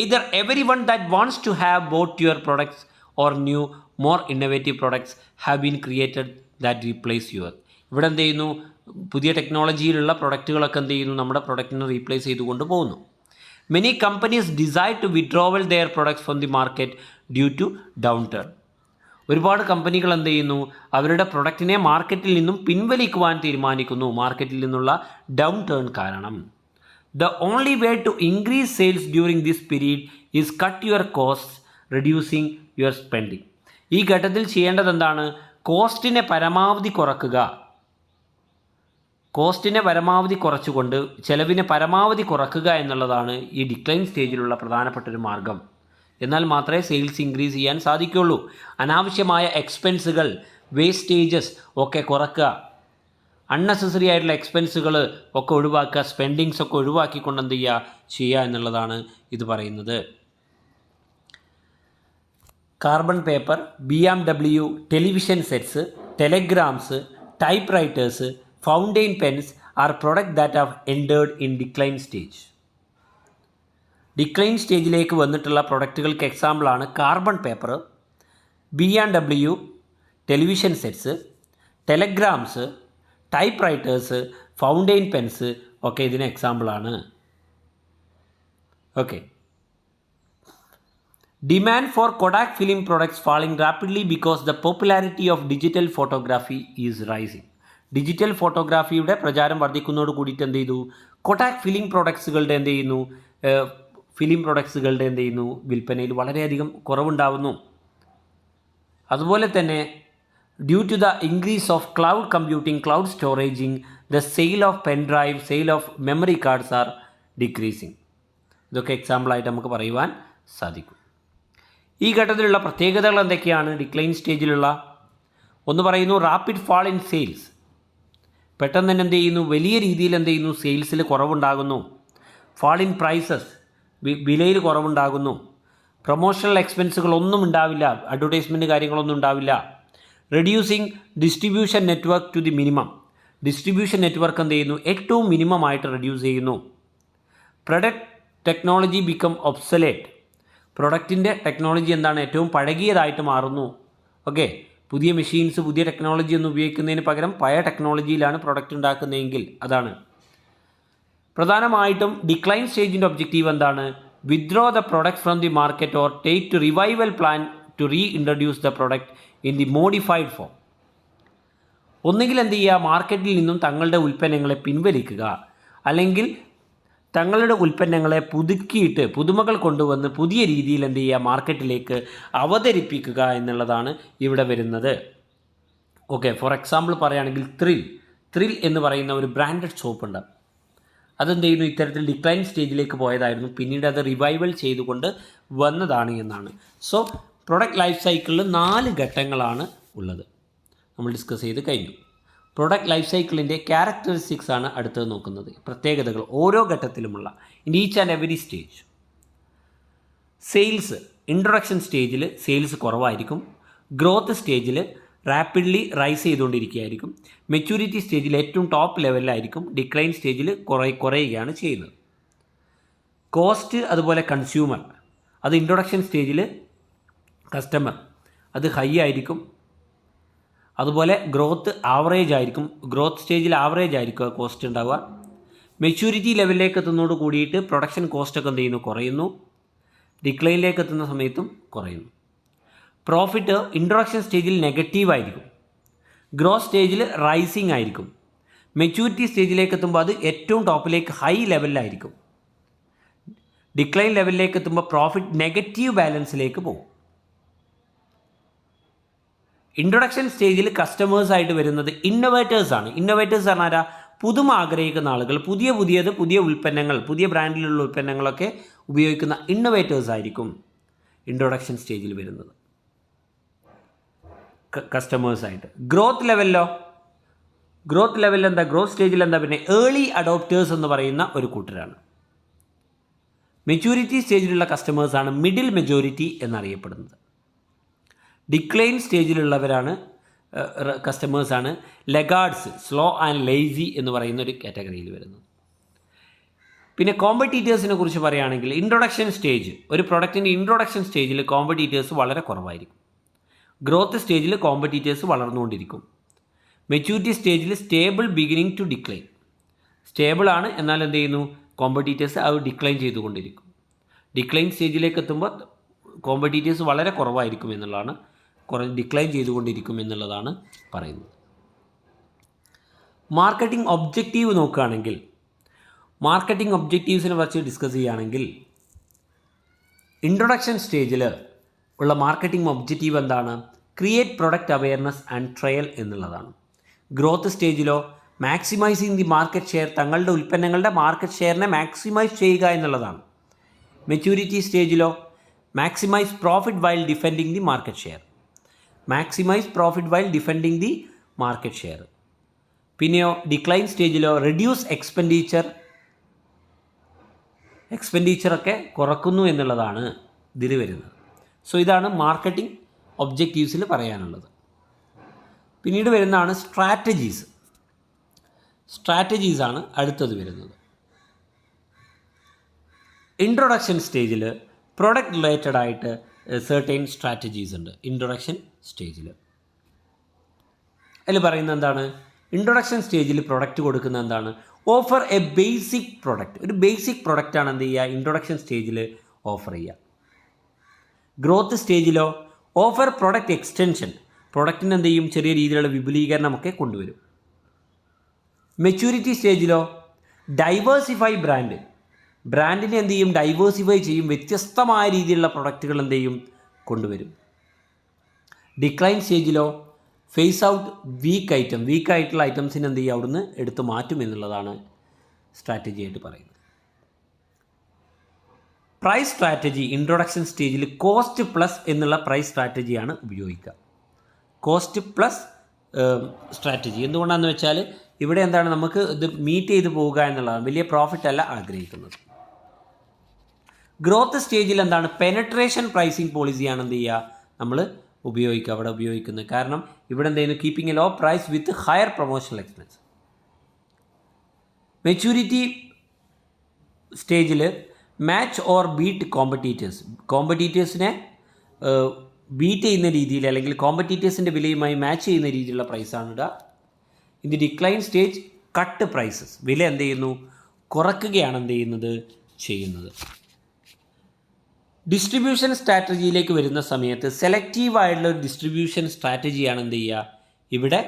Either everyone that wants to have bought your products or new more innovative products have been created that replace your. ഇവിടെ എന്ത് ചെയ്യുന്നു? പുതിയ ടെക്നോളജിയിലുള്ള പ്രൊഡക്റ്റുകളൊക്കെ എന്ത് ചെയ്യുന്നു? നമ്മുടെ പ്രൊഡക്റ്റിനെ റീപ്ലേസ് ചെയ്തുകൊണ്ട് പോകുന്നു. Many companies decide to withdrawal their products from the market due to downturn. ഒരുപാട് കമ്പനികൾ എന്ത് ചെയ്യുന്നു? അവരുടെ പ്രൊഡക്റ്റിനെ മാർക്കറ്റിൽ നിന്നും പിൻവലിക്കുവാൻ തീരുമാനിക്കുന്നു, മാർക്കറ്റിൽ നിന്നുള്ള ഡൗൺ ടേൺ കാരണം. The only way to increase sales during this period is cut your cost, reducing your spending. ഈ ഘട്ടത്തിൽ ചെയ്യേണ്ടത് എന്താണ്? കോസ്റ്റിനെ പരമാവധി കുറക്കുക. കോസ്റ്റിനെ പരമാവധി കുറച്ചുകൊണ്ട് ചെലവിനെ പരമാവധി കുറക്കുക എന്നുള്ളതാണ് ഈ ഡിക്ലൈൻ സ്റ്റേജിലുള്ള പ്രധാനപ്പെട്ടൊരു മാർഗം. എന്നാൽ മാത്രമേ സെയിൽസ് ഇൻക്രീസ് ചെയ്യാൻ സാധിക്കുകയുള്ളൂ. അനാവശ്യമായ എക്സ്പെൻസുകൾ, വേസ്റ്റേജസ് ഒക്കെ കുറക്കുക. അൺനെസസറി ആയിട്ടുള്ള എക്സ്പെൻസുകൾ ഒക്കെ ഒഴിവാക്കുക. സ്പെൻഡിങ്സ് ഒക്കെ ഒഴിവാക്കിക്കൊണ്ട് എന്ത് ചെയ്യുക എന്നുള്ളതാണ് ഇത് പറയുന്നത്. Carbon paper, BMW, television sets, telegrams, typewriters, fountain pens are product that have endured in decline stage. Decline സ്റ്റേജിലേക്ക് വന്നിട്ടുള്ള പ്രൊഡക്റ്റുകൾക്ക് എക്സാമ്പിളാണ് carbon paper, BMW, television sets, telegrams, typewriters, fountain pens ഒക്കെ ഇതിന് എക്സാമ്പിളാണ്. Okay. Demand for Kodak film products falling rapidly because the popularity of digital photography is rising. Digital ഫോട്ടോഗ്രാഫിയുടെ പ്രചാരം വർദ്ധിക്കുന്നതോട് കൂടിയിട്ട് എന്ത് ചെയ്തു? കൊഡാക് ഫിലിം പ്രൊഡക്ട്സുകളുടെ എന്ത് ചെയ്യുന്നു? വിൽപ്പനയിൽ വളരെയധികം കുറവുണ്ടാവുന്നു. അതുപോലെ തന്നെ due to the increase of cloud computing, cloud storaging, the sale of pen drive, sale of memory cards are decreasing. ഇതൊക്കെ എക്സാമ്പിളായിട്ട് നമുക്ക് പറയുവാൻ സാധിക്കും. ഈ ഘട്ടത്തിലുള്ള പ്രത്യേകതകൾ എന്തൊക്കെയാണ്? ഡിക്ലൈൻ സ്റ്റേജിലുള്ള ഒന്ന് പറയുന്നു റാപ്പിഡ് ഫാൾ ഇൻ സെയിൽസ്. പെട്ടെന്ന് തന്നെ എന്ത് ചെയ്യുന്നു? വലിയ രീതിയിൽ എന്ത് ചെയ്യുന്നു? സെയിൽസിൽ കുറവുണ്ടാകുന്നു. ഫാൾ ഇൻ പ്രൈസസ്, വിലയിൽ കുറവുണ്ടാകുന്നു. പ്രൊമോഷണൽ എക്സ്പെൻസുകളൊന്നും ഉണ്ടാവില്ല, അഡ്വർടൈസ്മെൻറ്റ് കാര്യങ്ങളൊന്നും ഉണ്ടാവില്ല. Reducing distribution network to the minimum. Distribution network എന്ത് ചെയ്യുന്നു? ഏറ്റവും മിനിമമായിട്ട് റെഡ്യൂസ് ചെയ്യുന്നു. Product technology become obsolete. പ്രൊഡക്റ്റിൻ്റെ ടെക്നോളജി എന്താണ്? ഏറ്റവും പഴകിയതായിട്ട് മാറുന്നു. ഓക്കെ. പുതിയ മെഷീൻസ്, പുതിയ ടെക്നോളജി ഒന്നും ഉപയോഗിക്കുന്നതിന് പകരം പഴയ ടെക്നോളജിയിലാണ് പ്രൊഡക്റ്റ് ഉണ്ടാക്കുന്നതെങ്കിൽ അതാണ്. പ്രധാനമായിട്ടും ഡിക്ലൈൻ സ്റ്റേജിൻ്റെ ഒബ്ജക്റ്റീവ് എന്താണ്? Withdraw the product from the market or take to revival plan to reintroduce the product in the modified form. ഒന്നുകിൽ എന്ത് ചെയ്യുക? മാർക്കറ്റിൽ നിന്നും തങ്ങളുടെ ഉൽപ്പന്നങ്ങളെ പിൻവലിക്കുക, അല്ലെങ്കിൽ തങ്ങളുടെ ഉൽപ്പന്നങ്ങളെ പുതുക്കിയിട്ട് പുതുമകൾ കൊണ്ടുവന്ന് പുതിയ രീതിയിൽ എന്ത് ചെയ്യുക, മാർക്കറ്റിലേക്ക് അവതരിപ്പിക്കുക എന്നുള്ളതാണ് ഇവിടെ വരുന്നത്. ഓക്കെ, ഫോർ എക്സാമ്പിൾ പറയുകയാണെങ്കിൽ ത്രിൽ എന്ന് പറയുന്ന ഒരു ബ്രാൻഡഡ് സോപ്പ് ഉണ്ട്. അതെന്ത് ചെയ്യുന്നു, ഇത്തരത്തിൽ ഡിക്ലൈൻ സ്റ്റേജിലേക്ക് പോയതായിരുന്നു, പിന്നീട് അത് റിവൈവൽ ചെയ്തുകൊണ്ട് വന്നതാണ് എന്നാണ്. സോ പ്രൊഡക്റ്റ് ലൈഫ് സൈക്കിളിൽ 4 ഘട്ടങ്ങളാണ് ഉള്ളത്, നമ്മൾ ഡിസ്കസ് ചെയ്ത് കഴിഞ്ഞു. പ്രൊഡക്റ്റ് ലൈഫ് സൈക്കിളിൻ്റെ ക്യാരക്ടറിസ്റ്റിക്സ് ആണ് അടുത്തത് നോക്കുന്നത്, പ്രത്യേകതകൾ ഓരോ ഘട്ടത്തിലുമുള്ള in each and every stage. Sales, introduction സ്റ്റേജിൽ സെയിൽസ് കുറവായിരിക്കും, ഗ്രോത്ത് സ്റ്റേജിൽ റാപ്പിഡ്ലി റൈസ് ചെയ്തുകൊണ്ടിരിക്കുകയായിരിക്കും, മെച്യൂരിറ്റി സ്റ്റേജിൽ ഏറ്റവും ടോപ്പ് ലെവലിലായിരിക്കും, ഡിക്ലൈൻ സ്റ്റേജിൽ കുറയുകയാണ് ചെയ്യുന്നത്. കോസ്റ്റ് അതുപോലെ കൺസ്യൂമർ, അത് ഇൻട്രൊഡക്ഷൻ സ്റ്റേജിൽ കസ്റ്റമർ അത് ഹൈ ആയിരിക്കും, അതുപോലെ ഗ്രോത്ത് ആവറേജ് ആയിരിക്കും, ഗ്രോത്ത് സ്റ്റേജിൽ ആവറേജ് ആയിരിക്കും കോസ്റ്റ് ഉണ്ടാവുക. മെച്യൂരിറ്റി ലെവലിലേക്ക് എത്തുന്നതോട് കൂടിയിട്ട് പ്രൊഡക്ഷൻ കോസ്റ്റൊക്കെ എന്ത് ചെയ്യുന്നു, കുറയുന്നു, ഡിക്ലൈനിലേക്ക് എത്തുന്ന സമയത്തും കുറയുന്നു. പ്രോഫിറ്റ് ഇൻട്രൊഡക്ഷൻ സ്റ്റേജിൽ നെഗറ്റീവ് ആയിരിക്കും, ഗ്രോത്ത് സ്റ്റേജിൽ റൈസിങ് ആയിരിക്കും, മെച്യൂരിറ്റി സ്റ്റേജിലേക്ക് എത്തുമ്പോൾ അത് ഏറ്റവും ടോപ്പിലേക്ക് ഹൈ ലെവലിലായിരിക്കും, ഡിക്ലൈൻ ലെവലിലേക്ക് എത്തുമ്പോൾ പ്രോഫിറ്റ് നെഗറ്റീവ് ബാലൻസിലേക്ക് പോകും. ഇൻട്രൊഡക്ഷൻ സ്റ്റേജിൽ കസ്റ്റമേഴ്സായിട്ട് വരുന്നത് ഇന്നോവേറ്റേഴ്സാണ്. ഇന്നോവേറ്റേഴ്സ് പറഞ്ഞാൽ ആരാ, പുതുമ ആഗ്രഹിക്കുന്ന ആളുകൾ, പുതിയ ഉൽപ്പന്നങ്ങൾ, പുതിയ ബ്രാൻഡിലുള്ള ഉൽപ്പന്നങ്ങളൊക്കെ ഉപയോഗിക്കുന്ന ഇന്നോവേറ്റേഴ്സ് ആയിരിക്കും ഇൻട്രൊഡക്ഷൻ സ്റ്റേജിൽ വരുന്നത് കസ്റ്റമേഴ്സായിട്ട്. ഗ്രോത്ത് ലെവലിൽ എന്താ, ഗ്രോത്ത് സ്റ്റേജിൽ എന്താ, പിന്നെ ഏർലി അഡോപ്റ്റേഴ്സ് എന്ന് പറയുന്ന ഒരു കൂട്ടരാണ്. മെച്യൂരിറ്റി സ്റ്റേജിലുള്ള കസ്റ്റമേഴ്സാണ് മിഡിൽ മെജോറിറ്റി എന്നറിയപ്പെടുന്നത്. ഡിക്ലൈൻ സ്റ്റേജിലുള്ളവരാണ് കസ്റ്റമേഴ്സാണ് ലെഗാർഡ്സ്, സ്ലോ ആൻഡ് ലേസി എന്ന് പറയുന്ന ഒരു കാറ്റഗറിയിൽ വരുന്നത്. പിന്നെ കോമ്പറ്റീറ്റേഴ്സിനെ കുറിച്ച് പറയുകയാണെങ്കിൽ ഇൻട്രൊഡക്ഷൻ സ്റ്റേജ്, ഒരു പ്രൊഡക്റ്റിൻ്റെ ഇൻട്രൊഡക്ഷൻ സ്റ്റേജിൽ കോമ്പറ്റീറ്റേഴ്സ് വളരെ കുറവായിരിക്കും. ഗ്രോത്ത് സ്റ്റേജിൽ കോമ്പറ്റീറ്റേഴ്സ് വളർന്നുകൊണ്ടിരിക്കും. മെച്യൂരിറ്റി സ്റ്റേജിൽ സ്റ്റേബിൾ ബിഗിനിങ് ടു ഡിക്ലൈൻ, സ്റ്റേബിളാണ് എന്നാൽ എന്ത് ചെയ്യുന്നു, കോമ്പറ്റീറ്റേഴ്സ് അത് ഡിക്ലൈൻ ചെയ്തുകൊണ്ടിരിക്കും. ഡിക്ലൈൻ സ്റ്റേജിലേക്ക് എത്തുമ്പോൾ കോമ്പറ്റീറ്റേഴ്സ് വളരെ കുറവായിരിക്കും എന്നുള്ളതാണ്, ഡിക്ലൈൻ ചെയ്തുകൊണ്ടിരിക്കും എന്നുള്ളതാണ് പറയുന്നത്. മാർക്കറ്റിംഗ് ഒബ്ജക്റ്റീവ് നോക്കുകയാണെങ്കിൽ, മാർക്കറ്റിംഗ് ഒബ്ജക്റ്റീവ്സിനെ കുറിച്ച് ഡിസ്കസ് ചെയ്യുകയാണെങ്കിൽ ഇൻട്രൊഡക്ഷൻ സ്റ്റേജിൽ ഉള്ള മാർക്കറ്റിംഗ് ഒബ്ജക്റ്റീവ് എന്താണ്, create product awareness and trial എന്നുള്ളതാണ്. ഗ്രോത്ത് സ്റ്റേജിലോ മാക്സിമൈസിങ് ദി മാർക്കറ്റ് ഷെയർ, തങ്ങളുടെ ഉൽപ്പന്നങ്ങളുടെ മാർക്കറ്റ് ഷെയറിനെ മാക്സിമൈസ് ചെയ്യുക എന്നുള്ളതാണ്. മെച്യൂരിറ്റി സ്റ്റേജിലോ maximise profit while defending the market share, പിന്നെയോ ഡിക്ലൈൻ സ്റ്റേജിലോ റെഡ്യൂസ് എക്സ്പെൻഡിച്ചറൊക്കെ കുറക്കുന്നു എന്നുള്ളതാണ് ഇതിൽ വരുന്നത്. സോ ഇതാണ് മാർക്കറ്റിംഗ് ഒബ്ജക്റ്റീവ്സിൽ പറയാനുള്ളത്. പിന്നീട് വരുന്നതാണ് സ്ട്രാറ്റജീസാണ് അടുത്തത് വരുന്നത്. ഇൻട്രൊഡക്ഷൻ സ്റ്റേജിൽ പ്രൊഡക്റ്റ് റിലേറ്റഡ് ആയിട്ട് സെർട്ടൈൻ സ്ട്രാറ്റജീസ് ഉണ്ട്. ഇൻട്രൊഡക്ഷൻ സ്റ്റേജിൽ അതിൽ പറയുന്നത് എന്താണ്, ഇൻട്രൊഡക്ഷൻ സ്റ്റേജിൽ പ്രൊഡക്റ്റ് കൊടുക്കുന്ന എന്താണ്, ഓഫർ എ ബേസിക് പ്രൊഡക്റ്റ്, ഒരു ബേസിക് പ്രൊഡക്റ്റാണ് എന്ത് ചെയ്യുക, ഇൻട്രൊഡക്ഷൻ സ്റ്റേജിൽ ഓഫർ ചെയ്യുക. ഗ്രോത്ത് സ്റ്റേജിലോ ഓഫർ പ്രൊഡക്റ്റ് എക്സ്റ്റൻഷൻ, പ്രൊഡക്റ്റിന് എന്ത് ചെയ്യും, ചെറിയ രീതിയിലുള്ള വിപുലീകരണമൊക്കെ കൊണ്ടുവരും. മെച്യൂരിറ്റി സ്റ്റേജിലോ ഡൈവേഴ്സിഫൈ ബ്രാൻഡിനെ എന്ത് ചെയ്യും, ഡൈവേഴ്സിഫൈ ചെയ്യും, വ്യത്യസ്തമായ രീതിയിലുള്ള പ്രൊഡക്റ്റുകൾ എന്ത് ചെയ്യും, കൊണ്ടുവരും. ഡിക്ലൈൻ സ്റ്റേജിലോ ഫേസ് ഔട്ട് വീക്കായിട്ടുള്ള ഐറ്റംസിനെ എന്ത് ചെയ്യും, അവിടുന്ന് എടുത്ത് മാറ്റും എന്നുള്ളതാണ് സ്ട്രാറ്റജി ആയിട്ട് പറയുന്നത്. പ്രൈസ് സ്ട്രാറ്റജി ഇൻട്രൊഡക്ഷൻ സ്റ്റേജിൽ കോസ്റ്റ് പ്ലസ് എന്നുള്ള പ്രൈസ് സ്ട്രാറ്റജിയാണ് ഉപയോഗിക്കുക. കോസ്റ്റ് പ്ലസ് സ്ട്രാറ്റജി എന്തുകൊണ്ടാണെന്ന് വെച്ചാൽ ഇവിടെ എന്താണ്, നമുക്ക് ഇത് മീറ്റ് ചെയ്ത് പോവുക എന്നുള്ളതാണ്, വലിയ പ്രോഫിറ്റ് അല്ല ആഗ്രഹിക്കുന്നത്. ഗ്രോത്ത് സ്റ്റേജിൽ എന്താണ്, പെനട്രേഷൻ പ്രൈസിങ് പോളിസിയാണ് എന്ത് ചെയ്യുക, നമ്മൾ അവിടെ ഉപയോഗിക്കുന്നത്. കാരണം ഇവിടെ എന്ത് ചെയ്യുന്നു, keeping a low price with higher promotional expense. Maturity സ്റ്റേജിൽ മാച്ച് ഓർ ബീറ്റ് കോമ്പറ്റീറ്റേഴ്സിനെ ബീറ്റ് ചെയ്യുന്ന രീതിയിൽ അല്ലെങ്കിൽ കോമ്പറ്റീറ്റേഴ്സിൻ്റെ വിലയുമായി മാച്ച് ചെയ്യുന്ന രീതിയിലുള്ള പ്രൈസാണ് ഇടുക. In the decline stage cut prices, വില എന്ത് ചെയ്യുന്നു, കുറയ്ക്കുകയാണ് എന്ത് ചെയ്യുന്നത്. ഡിസ്ട്രിബ്യൂഷൻ സ്ട്രാറ്റജിയിലേക്ക് വരുന്ന സമയത്ത് സെലക്റ്റീവായിട്ടുള്ള ഒരു ഡിസ്ട്രിബ്യൂഷൻ സ്ട്രാറ്റജിയാണ് എന്ത് ചെയ്യുക, ഇവിടെ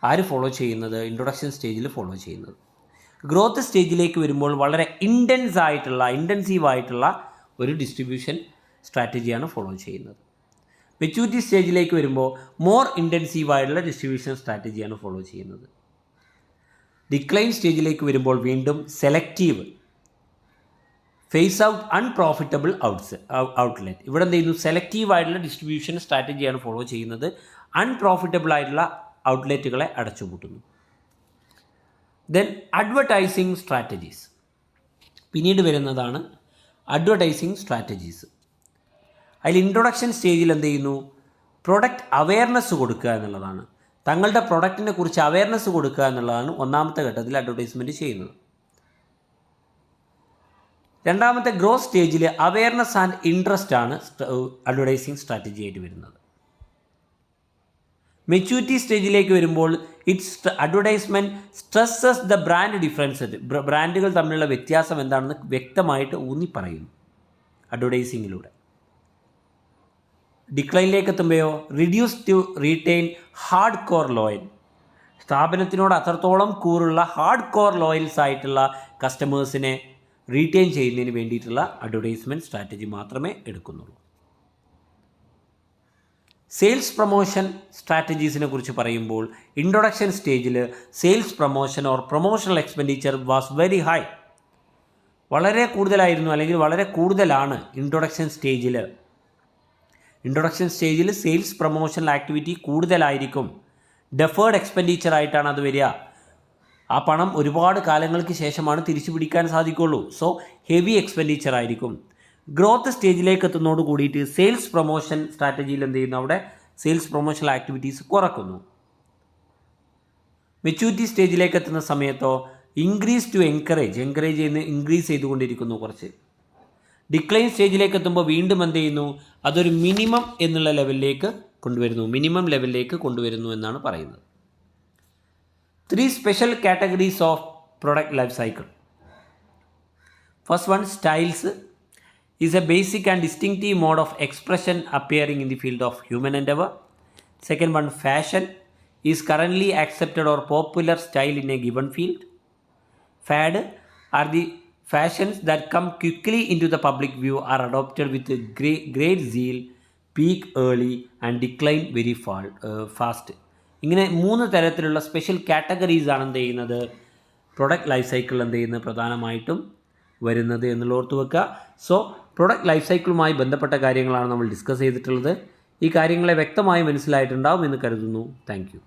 ആര് ഫോളോ ചെയ്യുന്നത്, ഇൻട്രൊഡക്ഷൻ സ്റ്റേജിൽ ഫോളോ ചെയ്യുന്നത്. ഗ്രോത്ത് സ്റ്റേജിലേക്ക് വരുമ്പോൾ വളരെ ഇൻറ്റൻസീവ് ആയിട്ടുള്ള ഒരു ഡിസ്ട്രിബ്യൂഷൻ സ്ട്രാറ്റജിയാണ് ഫോളോ ചെയ്യുന്നത്. മെച്യൂരിറ്റി സ്റ്റേജിലേക്ക് വരുമ്പോൾ മോർ ഇൻറ്റൻസീവ് ആയിട്ടുള്ള ഡിസ്ട്രിബ്യൂഷൻ സ്ട്രാറ്റജിയാണ് ഫോളോ ചെയ്യുന്നത്. ഡിക്ലൈൻ സ്റ്റേജിലേക്ക് വരുമ്പോൾ വീണ്ടും selective, phase out unprofitable outlet. ഇവിടെ എന്ത് ചെയ്യുന്നു? സെലക്റ്റീവ് ആയിട്ടുള്ള ഡിസ്ട്രിബ്യൂഷൻ സ്ട്രാറ്റജിയാണ് ഫോളോ ചെയ്യുന്നത്. അൺപ്രോഫിറ്റബിൾ ആയിട്ടുള്ള ഔട്ട്ലെറ്റുകളെ അടച്ചുപൂട്ടുന്നു. Then advertising strategies. പിന്നീട് വരുന്നതാണ് അഡ്വർടൈസിങ് സ്ട്രാറ്റജീസ്. അതിൽ ഇൻട്രൊഡക്ഷൻ സ്റ്റേജിൽ എന്ത് ചെയ്യുന്നു? പ്രൊഡക്റ്റ് അവെയർനെസ് കൊടുക്കുക എന്നുള്ളതാണ്. തങ്ങളുടെ പ്രൊഡക്റ്റിനെ കുറിച്ച് അവെയർനെസ് കൊടുക്കുക എന്നുള്ളതാണ് ഒന്നാമത്തെ ഘട്ടത്തിൽ അഡ്വർടൈസ്മെൻറ്റ് ചെയ്യുന്നത്. രണ്ടാമത്തെ ഗ്രോത്ത് സ്റ്റേജിൽ അവെയർനെസ് ആൻഡ് ഇൻട്രസ്റ്റ് ആണ് അഡ്വർടൈസിങ് സ്ട്രാറ്റജി ആയിട്ട് വരുന്നത്. മെച്യൂരിറ്റി സ്റ്റേജിലേക്ക് വരുമ്പോൾ advertisement stresses the brand differences. ബ്രാൻഡുകൾ തമ്മിലുള്ള വ്യത്യാസം എന്താണെന്ന് വ്യക്തമായിട്ട് ഊന്നി പറയുന്നു അഡ്വർടൈസിങ്ങിലൂടെ. ഡിക്ലൈനിലേക്ക് എത്തുമ്പോഴോ reduce to retain hard core loyal. സ്ഥാപനത്തിനോട് അത്രത്തോളം കൂറുള്ള ഹാർഡ് കോർ ലോയൽസ് ആയിട്ടുള്ള കസ്റ്റമേഴ്സിനെ റീറ്റെയിൻ ചെയ്യുന്നതിന് വേണ്ടിയിട്ടുള്ള അഡ്വർടൈസ്മെൻറ്റ് സ്ട്രാറ്റജി മാത്രമേ എടുക്കുന്നുള്ളൂ. സെയിൽസ് പ്രൊമോഷൻ സ്ട്രാറ്റജീസിനെ കുറിച്ച് പറയുമ്പോൾ ഇൻട്രൊഡക്ഷൻ സ്റ്റേജിൽ sales promotion or promotional expenditure was very high. വളരെ കൂടുതലായിരുന്നു, അല്ലെങ്കിൽ വളരെ കൂടുതലാണ് ഇൻട്രൊഡക്ഷൻ സ്റ്റേജിൽ. ഇൻട്രൊഡക്ഷൻ സ്റ്റേജിൽ സെയിൽസ് പ്രൊമോഷണൽ ആക്ടിവിറ്റി കൂടുതലായിരിക്കും. ഡെഫേർഡ് എക്സ്പെൻഡിച്ചർ ആയിട്ടാണ് അത് വരിക. ആ പണം ഒരുപാട് കാലങ്ങൾക്ക് ശേഷമാണ് തിരിച്ചു പിടിക്കാൻ സാധിക്കുള്ളൂ. സോ ഹെവി എക്സ്പെൻഡിച്ചർ ആയിരിക്കും. ഗ്രോത്ത് സ്റ്റേജിലേക്ക് എത്തുന്നതോട് കൂടിയിട്ട് സെയിൽസ് പ്രൊമോഷൻ സ്ട്രാറ്റജിയിൽ എന്ത് ചെയ്യുന്നു? അവിടെ സെയിൽസ് പ്രൊമോഷണൽ ആക്ടിവിറ്റീസ് കുറക്കുന്നു. മെച്യൂരിറ്റി സ്റ്റേജിലേക്ക് എത്തുന്ന സമയത്തോ ഇൻക്രീസ് ടു എൻകറേജ് ചെയ്യുന്ന ഇൻക്രീസ് ചെയ്തുകൊണ്ടിരിക്കുന്നു കുറച്ച്. ഡിക്ലൈൻ സ്റ്റേജിലേക്ക് എത്തുമ്പോൾ വീണ്ടും എന്ത് ചെയ്യുന്നു? അതൊരു മിനിമം എന്നുള്ള ലെവലിലേക്ക് കൊണ്ടുവരുന്നു എന്നാണ് പറയുന്നത്. 3 special categories of product life cycle. First one, styles is a basic and distinctive mode of expression appearing in the field of human endeavor. Second one, fashion is currently accepted or popular style in a given field. Fad are the fashions that come quickly into the public view, are adopted with great zeal, peak early and decline very fast. ഇങ്ങനെ 3 തരത്തിലുള്ള special കാറ്റഗറീസാണ് എന്ത് ചെയ്യുന്നത്? Product life cycle എന്ത് ചെയ്യുന്നത്? പ്രധാനമായിട്ടും വരുന്നത് എന്നുള്ള ഓർത്ത് വെക്കുക. സോ പ്രൊഡക്റ്റ് ലൈഫ് സൈക്കിളുമായി ബന്ധപ്പെട്ട കാര്യങ്ങളാണ് നമ്മൾ ഡിസ്കസ് ചെയ്തിട്ടുള്ളത്. ഈ കാര്യങ്ങളെ വ്യക്തമായി മനസ്സിലായിട്ടുണ്ടാവും എന്ന് കരുതുന്നു. Thank you.